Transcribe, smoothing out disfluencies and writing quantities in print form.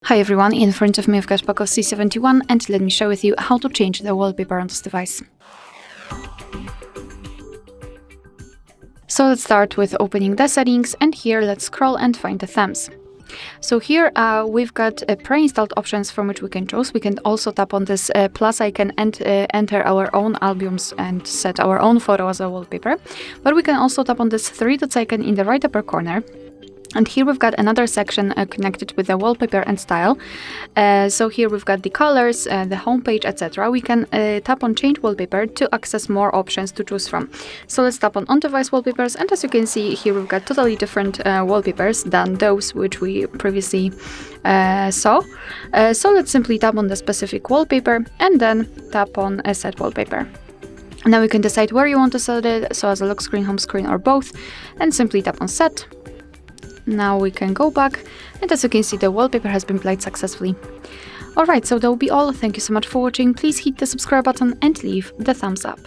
Hi everyone, in front of me I've got POCO C71 and let me share with you how to change the wallpaper on this device. So let's start with opening the settings, and here let's scroll and find the themes. So here we've got pre-installed options from which we can choose. We can also tap on this plus icon and enter our own albums and set our own photo as a wallpaper. But we can also tap on this three dots icon in the right upper corner. And here we've got another section connected with the wallpaper and style. So here we've got the colors, the homepage, etc. We can tap on change wallpaper to access more options to choose from. So let's tap on device wallpapers, and as you can see here we've got totally different wallpapers than those which we previously saw. So let's simply tap on the specific wallpaper and then tap on a set wallpaper. Now we can decide where you want to set it, so as a lock screen, home screen, or both, and simply tap on set. Now we can go back, and as you can see the wallpaper has been applied successfully. Alright, so that will be all. Thank you so much for watching. Please hit the subscribe button and leave the thumbs up.